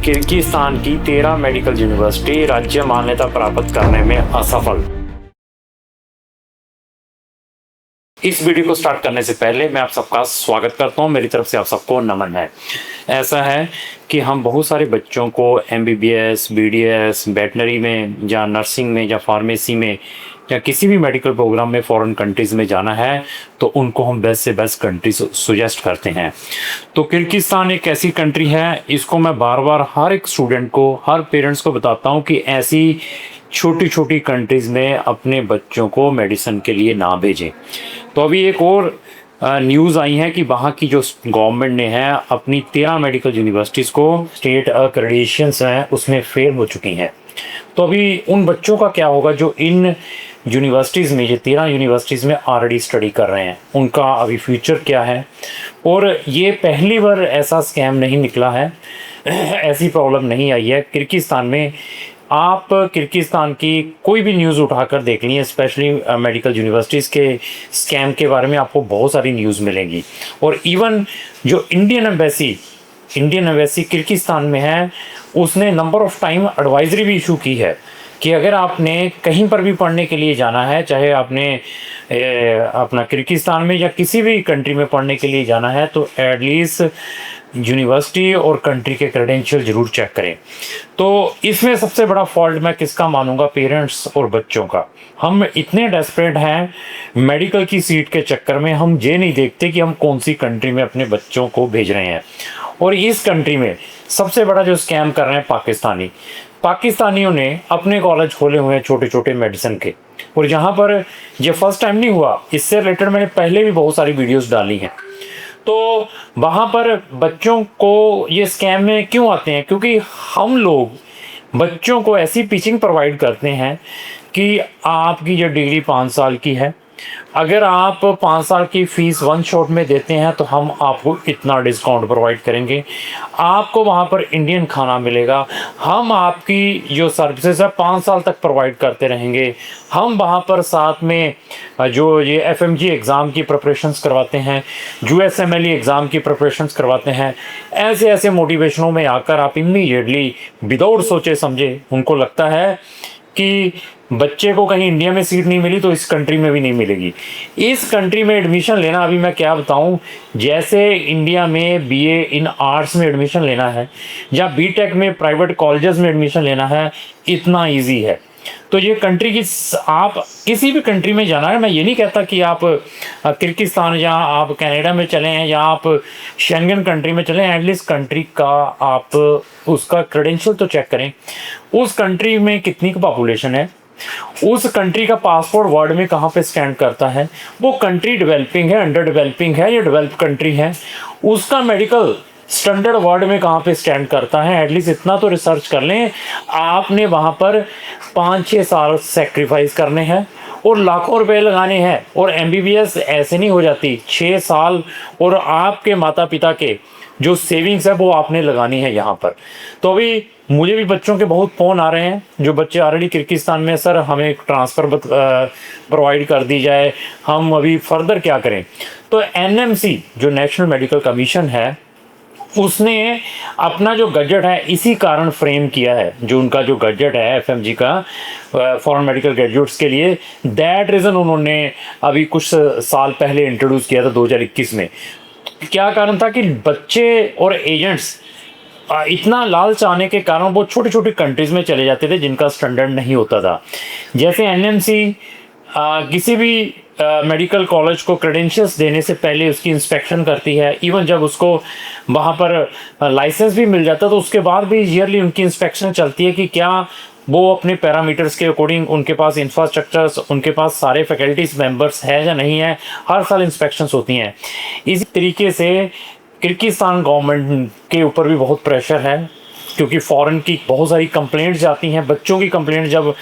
Kyrgyzstan की 13 medical university राज्य मान्यता प्राप्त करने में असफल। इस वीडियो को स्टार्ट करने से पहले मैं आप सबका स्वागत करता हूं। मेरी तरफ से आप सबको नमन है। ऐसा है कि हम बहुत सारे बच्चों को MBBS, BDS, वेटनरी में या नर्सिंग में या फार्मेसी में या किसी भी मेडिकल प्रोग्राम में फॉरेन कंट्रीज़ में जाना है तो उनको हम बेस्ट से बेस्ट कंट्री सुजेस्ट करते हैं। तो किर्गिस्तान एक ऐसी कंट्री है, इसको मैं बार बार हर एक स्टूडेंट को, हर पेरेंट्स को बताता हूँ कि ऐसी छोटी छोटी कंट्रीज़ में अपने बच्चों को मेडिसिन के लिए ना भेजें। तो अभी एक और न्यूज़ आई है कि वहाँ की जो गवर्नमेंट ने है अपनी 13 मेडिकल यूनिवर्सिटीज़ को स्टेट अक्रेडिटेशंस हैं उसमें फेल हो चुकी हैं। तो अभी उन बच्चों का क्या होगा जो इन यूनिवर्सिटीज़ में, ये 13 यूनिवर्सिटीज़ में ऑलरेडी स्टडी कर रहे हैं, उनका अभी फ्यूचर क्या है। और ये पहली बार ऐसा स्कैम नहीं निकला है, ऐसी प्रॉब्लम नहीं आई है किर्गिस्तान में। आप किर्गिस्तान की कोई भी न्यूज़ उठाकर देख लीजिए, स्पेशली मेडिकल यूनिवर्सिटीज़ के स्कैम के बारे में आपको बहुत सारी न्यूज़ मिलेंगी। और इवन जो इंडियन एम्बेसी किर्गिस्तान में है, उसने नंबर ऑफ़ टाइम एडवाइजरी भी इशू की है कि अगर आपने कहीं पर भी पढ़ने के लिए जाना है, चाहे आपने अपना किर्गिस्तान में या किसी भी कंट्री में पढ़ने के लिए जाना है, तो एटलीस्ट यूनिवर्सिटी और कंट्री के क्रेडेंशियल ज़रूर चेक करें। तो इसमें सबसे बड़ा फॉल्ट मैं किसका मानूंगा? पेरेंट्स और बच्चों का। हम इतने डेस्परेट हैं मेडिकल की सीट के चक्कर में, हम ये नहीं देखते कि हम कौन सी कंट्री में अपने बच्चों को भेज रहे हैं। और इस कंट्री में सबसे बड़ा जो स्कैम कर रहे हैं पाकिस्तानियों ने अपने कॉलेज खोले हुए हैं छोटे छोटे मेडिसिन के। और यहाँ पर ये फर्स्ट टाइम नहीं हुआ, इससे रिलेटेड मैंने पहले भी बहुत सारी वीडियोस डाली हैं। तो वहाँ पर बच्चों को ये स्कैम में क्यों आते हैं? क्योंकि हम लोग बच्चों को ऐसी टीचिंग प्रोवाइड करते हैं कि आपकी जो डिग्री 5 साल की है, अगर आप 5 साल की फ़ीस वन शॉट में देते हैं तो हम आपको इतना डिस्काउंट प्रोवाइड करेंगे, आपको वहाँ पर इंडियन खाना मिलेगा, हम आपकी जो सर्विसेज है 5 साल तक प्रोवाइड करते रहेंगे, हम वहाँ पर साथ में जो ये FMG एग्ज़ाम की प्रिपरेशंस करवाते हैं, USMLE एग्ज़ाम की प्रिपरेशंस करवाते हैं। ऐसे ऐसे मोटिवेशनों में आकर आप इमीडिएटली विदाउट सोचे समझे, उनको लगता है कि बच्चे को कहीं इंडिया में सीट नहीं मिली तो इस कंट्री में भी नहीं मिलेगी। इस कंट्री में एडमिशन लेना, अभी मैं क्या बताऊं, जैसे इंडिया में BA इन आर्ट्स में एडमिशन लेना है या BTech में प्राइवेट कॉलेजेस में एडमिशन लेना है, इतना इजी है। तो ये कंट्री की, आप किसी भी कंट्री में जाना है, मैं ये नहीं कहता कि आप किर्गिस्तान या आप कनाडा में चलें हैं या आप शेंगन कंट्री में चलें, एटलीस्ट कंट्री का आप उसका क्रेडेंशियल तो चेक करें। उस कंट्री में कितनी पॉपुलेशन है, उस कंट्री का पासपोर्ट वर्ल्ड में कहाँ पे स्टैंड करता है, वो कंट्री डेवलपिंग है, अंडर डेवलपिंग है या डेवलप कंट्री है, उसका मेडिकल स्टैंडर्ड वर्ल्ड में कहाँ पे स्टैंड करता है। एटलीस्ट इतना तो रिसर्च कर लें। आपने वहाँ पर 5-6 साल सेक्रीफाइस करने हैं और लाखों रुपए लगाने हैं। और MBBS ऐसे नहीं हो जाती, 6 साल और आपके माता पिता के जो सेविंग्स है वो आपने लगानी है यहाँ पर। तो अभी मुझे भी बच्चों के बहुत फ़ोन आ रहे हैं, जो बच्चे ऑलरेडी किर्गिस्तान में, सर हमें ट्रांसफ़र प्रोवाइड कर दी जाए, हम अभी फर्दर क्या करें। तो NMC जो नेशनल मेडिकल कमीशन है, उसने अपना जो बजट है इसी कारण फ्रेम किया है, जो उनका जो बजट है FMG का फॉरेन मेडिकल ग्रेजुएट्स के लिए, दैट रीज़न उन्होंने अभी कुछ साल पहले इंट्रोड्यूस किया था 2021 में। क्या कारण था कि बच्चे और एजेंट्स इतना लालच आने के कारण वो छोटी छोटी कंट्रीज़ में चले जाते थे जिनका स्टैंडर्ड नहीं होता था। जैसे NMC किसी भी मेडिकल कॉलेज को क्रेडेंशियल्स देने से पहले उसकी इंस्पेक्शन करती है। इवन जब उसको वहाँ पर लाइसेंस भी मिल जाता है तो उसके बाद भी ईयरली उनकी इंस्पेक्शन चलती है कि क्या वो अपने पैरामीटर्स के अकॉर्डिंग, उनके पास इंफ्रास्ट्रक्चर्स, उनके पास सारे फैकल्टीज़ मेंबर्स है या नहीं है, हर साल इंस्पेक्शंस होती हैं। इसी तरीके से किर्गिस्तान गवर्नमेंट के ऊपर भी बहुत प्रेशर है, क्योंकि फ़ॉरेन की बहुत सारी कंप्लेंट्स जाती हैं, बच्चों की कंप्लेंट जब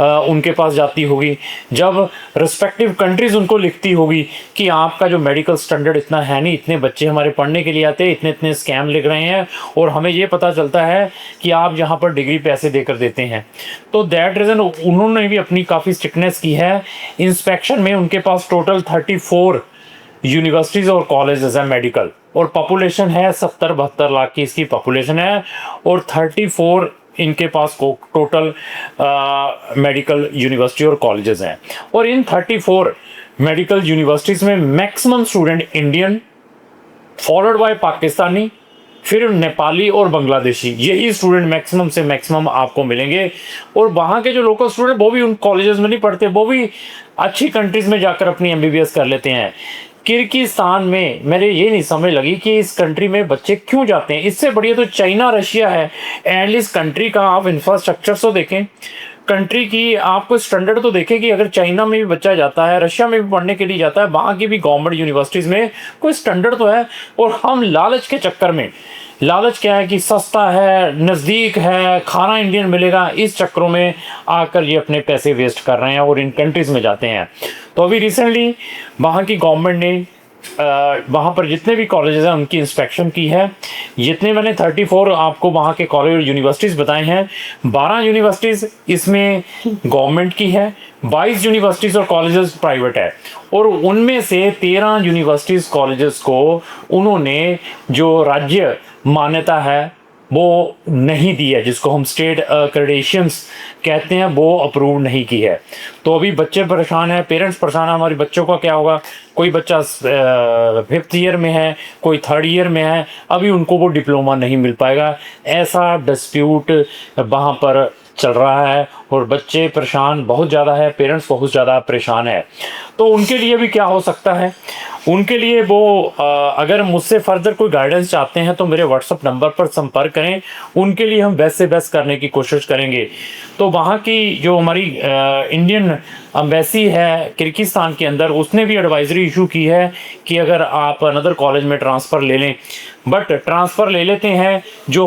उनके पास जाती होगी, जब रिस्पेक्टिव कंट्रीज़ उनको लिखती होगी कि आपका जो मेडिकल स्टैंडर्ड इतना है नहीं, इतने बच्चे हमारे पढ़ने के लिए आते हैं, इतने इतने स्कैम लिख रहे हैं और हमें ये पता चलता है कि आप यहाँ पर डिग्री पैसे देकर देते हैं। तो दैट रीज़न उन्होंने भी अपनी काफ़ी स्ट्रिक्टनेस की है। इंस्पेक्शन में उनके पास टोटल 34 यूनिवर्सिटीज़ और कॉलेजेस हैं मेडिकल, और पॉपुलेशन है 70-72 लाख की इसकी पॉपुलेशन है, और 34 इनके पास टोटल मेडिकल यूनिवर्सिटी और कॉलेजेस हैं। और इन 34 मेडिकल यूनिवर्सिटीज़ में maximum student Indian, followed by Pakistani, फिर नेपाली और बांग्लादेशी, यही स्टूडेंट मैक्सिमम से मैक्सिमम आपको मिलेंगे। और वहाँ के जो लोकल स्टूडेंट वो भी उन कॉलेजेस में नहीं पढ़ते, वो भी अच्छी कंट्रीज़ में जाकर अपनी एमबीबीएस कर लेते हैं। किर्गिस्तान में मेरे ये नहीं समझ लगी कि इस कंट्री में बच्चे क्यों जाते हैं। इससे बढ़िया तो चाइना, रशिया है। एटलीस्ट कंट्री का आप इंफ्रास्ट्रक्चर तो देखें, कंट्री की आपको स्टैंडर्ड तो देखें कि अगर चाइना में भी बच्चा जाता है, रशिया में भी पढ़ने के लिए जाता है, वहाँ की भी गवर्नमेंट यूनिवर्सिटीज़ में कोई स्टैंडर्ड तो है। और हम लालच के चक्कर में, लालच क्या है कि सस्ता है, नज़दीक है, खाना इंडियन मिलेगा, इस चक्करों में आकर ये अपने पैसे वेस्ट कर रहे हैं और इन कंट्रीज़ में जाते हैं। तो अभी रिसेंटली वहाँ की गवर्नमेंट ने वहाँ पर जितने भी कॉलेजेस हैं उनकी इंस्पेक्शन की है। जितने मैंने 34 आपको वहाँ के कॉलेज और यूनिवर्सिटीज़ बताए हैं, 12 यूनिवर्सिटीज़ इसमें गवर्नमेंट की है, 22 यूनिवर्सिटीज़ और कॉलेजेस प्राइवेट है। और उनमें से 13 यूनिवर्सिटीज़ कॉलेजेस को उन्होंने जो राज्य मान्यता है वो नहीं दी है, जिसको हम स्टेट क्रेडेंशियल्स कहते हैं, वो अप्रूव नहीं की है। तो अभी बच्चे परेशान हैं, पेरेंट्स परेशान हैं, हमारे बच्चों का क्या होगा। कोई बच्चा 5th ईयर में है, कोई 3rd ईयर में है, अभी उनको वो डिप्लोमा नहीं मिल पाएगा। ऐसा डिस्प्यूट वहाँ पर चल रहा है और बच्चे परेशान बहुत ज़्यादा है, पेरेंट्स बहुत ज़्यादा परेशान है। तो उनके लिए भी क्या हो सकता है, उनके लिए वो अगर मुझसे फर्दर कोई गाइडेंस चाहते हैं तो मेरे व्हाट्सअप नंबर पर संपर्क करें, उनके लिए हम बेस्ट से बेस्ट करने की कोशिश करेंगे। तो वहाँ की जो हमारी इंडियन एम्बेसी है किर्गिस्तान के अंदर, उसने भी एडवाइजरी इशू की है कि अगर आप अनदर कॉलेज में ट्रांसफ़र ले लें, बट ट्रांसफ़र ले लेते हैं जो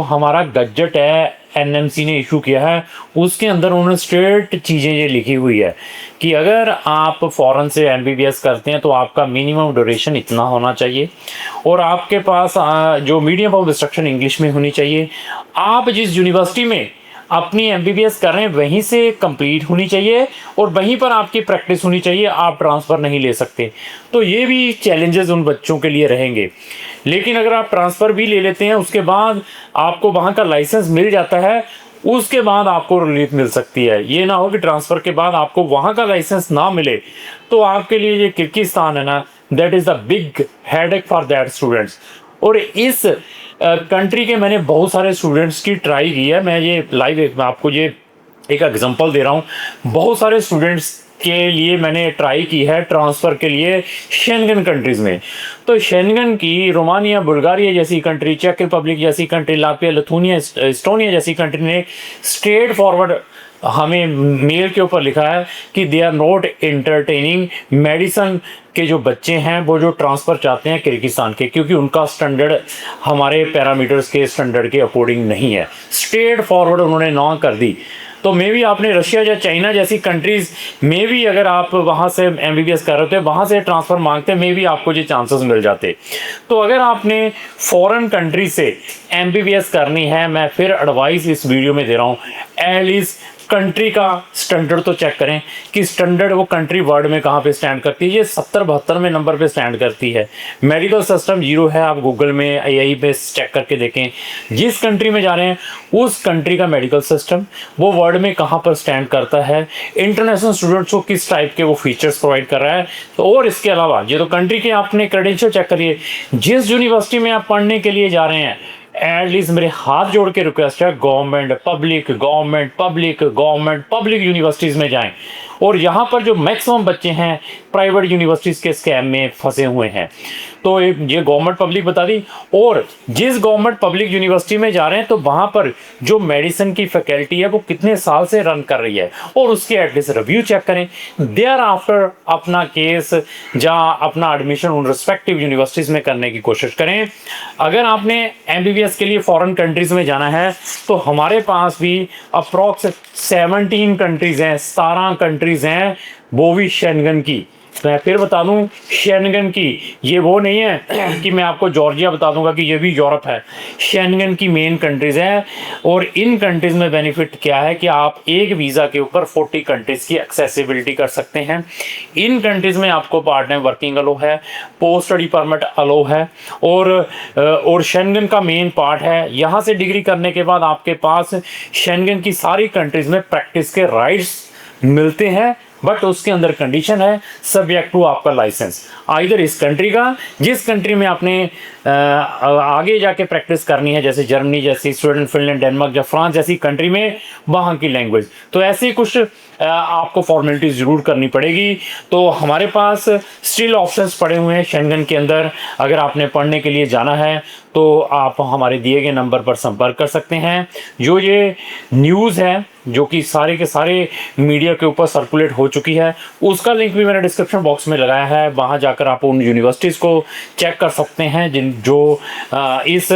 हमारा गजट है एनएमसी ने इशू किया है, उसके अंदर उन्होंने स्ट्रेट चीज़ें ये लिखी हुई है कि अगर आप फ़ॉरेन से एमबीबीएस करते हैं तो आपका मिनिमम ड्यूरेशन इतना होना चाहिए, और आपके पास जो मीडियम ऑफ इंस्ट्रक्शन इंग्लिश में होनी चाहिए। आप जिस यूनिवर्सिटी में अपनी एमबीबीएस कर रहे हैं वहीं से कंप्लीट होनी चाहिए और वहीं पर आपकी प्रैक्टिस होनी चाहिए, आप ट्रांसफ़र नहीं ले सकते। तो ये भी चैलेंजेस उन बच्चों के लिए रहेंगे। लेकिन अगर आप ट्रांसफ़र भी ले लेते हैं, उसके बाद आपको वहाँ का लाइसेंस मिल जाता है, उसके बाद आपको रिलीफ मिल सकती है। ये ना हो कि ट्रांसफ़र के बाद आपको वहाँ का लाइसेंस ना मिले, तो आपके लिए ये किर्गिस्तान है ना, that is the big headache for that students. और इस कंट्री के मैंने बहुत सारे स्टूडेंट्स की ट्राई की है। मैं ये लाइव आपको ये एक एग्जांपल दे रहा हूँ। बहुत सारे स्टूडेंट्स के लिए मैंने ट्राई की है ट्रांसफ़र के लिए शेंगन कंट्रीज़ में। तो शेंगन की रोमानिया, बुल्गारिया जैसी कंट्री, चेक रिपब्लिक जैसी कंट्री, लातविया, लिथुआनिया, एस्टोनिया जैसी कंट्री ने स्ट्रेट फॉरवर्ड हमें मेल के ऊपर लिखा है कि they are not entertaining medicine के जो बच्चे हैं वो जो ट्रांसफ़र चाहते हैं किर्गिस्तान के, क्योंकि उनका स्टैंडर्ड हमारे पैरामीटर्स के स्टैंडर्ड के अकॉर्डिंग नहीं है। स्ट्रेट फॉरवर्ड उन्होंने ना कर दी। तो मे भी आपने रशिया या चाइना जैसी कंट्रीज़ में भी अगर आप वहाँ से एमबीबीएस कर रहे थे, वहाँ से ट्रांसफ़र मांगते, मे भी आपको ये चांसेस मिल जाते। तो अगर आपने फॉरेन कंट्री से एमबीबीएस करनी है, मैं फिर एडवाइस इस वीडियो में दे रहा हूँ, एटलीस्ट कंट्री का स्टैंडर्ड तो चेक करें कि स्टैंडर्ड वो कंट्री वर्ल्ड में कहाँ पे स्टैंड करती है। ये 70-72 में नंबर पे स्टैंड करती है। मेडिकल सिस्टम 0 है, आप गूगल में यही पे चेक करके देखें। जिस कंट्री में जा रहे हैं उस कंट्री का मेडिकल सिस्टम वो वर्ल्ड में कहाँ पर स्टैंड करता है, इंटरनेशनल स्टूडेंट्स को किस टाइप के वो फीचर्स प्रोवाइड कर रहा है। तो और इसके अलावा ये तो कंट्री के आपने क्रेडेंशियल चेक करिए। जिस यूनिवर्सिटी में आप पढ़ने के लिए जा रहे हैं, एटलीस्ट मेरे हाथ जोड़ के रिक्वेस्ट है, गवर्नमेंट पब्लिक यूनिवर्सिटीज़ में जाएं। और यहाँ पर जो मैक्सिमम बच्चे हैं प्राइवेट यूनिवर्सिटीज़ के स्कैम में फंसे हुए हैं। तो ये गवर्नमेंट पब्लिक बता दी। और जिस गवर्नमेंट पब्लिक यूनिवर्सिटी में जा रहे हैं तो वहाँ पर जो मेडिसिन की फैकल्टी है वो कितने साल से रन कर रही है, और उसके एटलीस्ट रिव्यू चेक करें। देयर आफ्टर अपना केस या अपना एडमिशन उन रिस्पेक्टिव यूनिवर्सिटीज़ में करने की कोशिश करें। अगर आपने एमबीबीएस के लिए फॉरेन कंट्रीज़ में जाना है तो हमारे पास भी अप्रॉक्स 17 कंट्रीज़ हैं, 17 कंट्रीज़ हैं, वो भी शेंगन की। मैं फिर बता दूं शेंगन की, ये वो नहीं है कि मैं आपको जॉर्जिया बता दूंगा कि ये भी यूरोप है। शेंगन की मेन कंट्रीज हैं और इन कंट्रीज में बेनिफिट क्या है कि आप एक वीज़ा के ऊपर 40 कंट्रीज की एक्सेसिबिलिटी कर सकते हैं। इन कंट्रीज में आपको पार्ट टाइम वर्किंग अलो है, पोस्ट स्टडी परमिट अलो है और शेंगन का मेन पार्ट है। यहाँ से डिग्री करने के बाद आपके पास शेंगन की सारी कंट्रीज में प्रैक्टिस के राइट्स मिलते हैं, बट उसके अंदर कंडीशन है सब्जेक्ट टू आपका लाइसेंस। आइदर इस कंट्री का, जिस कंट्री में आपने आगे जाके प्रैक्टिस करनी है, जैसे जर्मनी जैसी, स्वीडन, फिनलैंड, डेनमार्क या फ्रांस जैसी कंट्री में, वहाँ की लैंग्वेज। तो ऐसे कुछ आपको फॉर्मेलिटीज़ ज़रूर करनी पड़ेगी। तो हमारे पास स्टिल ऑप्शंस पड़े हुए हैं शेंगन के अंदर। अगर आपने पढ़ने के लिए जाना है तो आप हमारे दिए गए नंबर पर संपर्क कर सकते हैं। जो ये न्यूज़ है जो कि सारे के सारे मीडिया के ऊपर सर्कुलेट हो चुकी है, उसका लिंक भी मैंने डिस्क्रिप्शन बॉक्स में लगाया है। वहाँ जाकर आप उन यूनिवर्सिटीज़ को चेक कर सकते हैं जो इस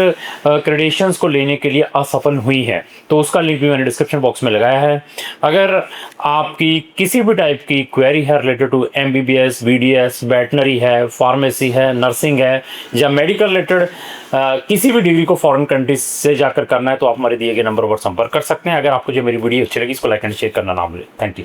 क्रेडेंशियल्स को लेने के लिए असफल हुई है। तो उसका लिंक भी मैंने डिस्क्रिप्शन बॉक्स में लगाया है। अगर आपकी किसी भी टाइप की क्वेरी है related to MBBS, BDS, veterinary है, फार्मेसी है, नर्सिंग है या मेडिकल रिलेटेड किसी भी डिग्री को फॉरेन कंट्रीज से जाकर करना है, तो आप हमारे दिए गए नंबर पर संपर्क कर सकते हैं। अगर आपको जो मेरी वीडियो अच्छी लगी इसको लाइक एंड शेयर करना ना भूलें। Thank you.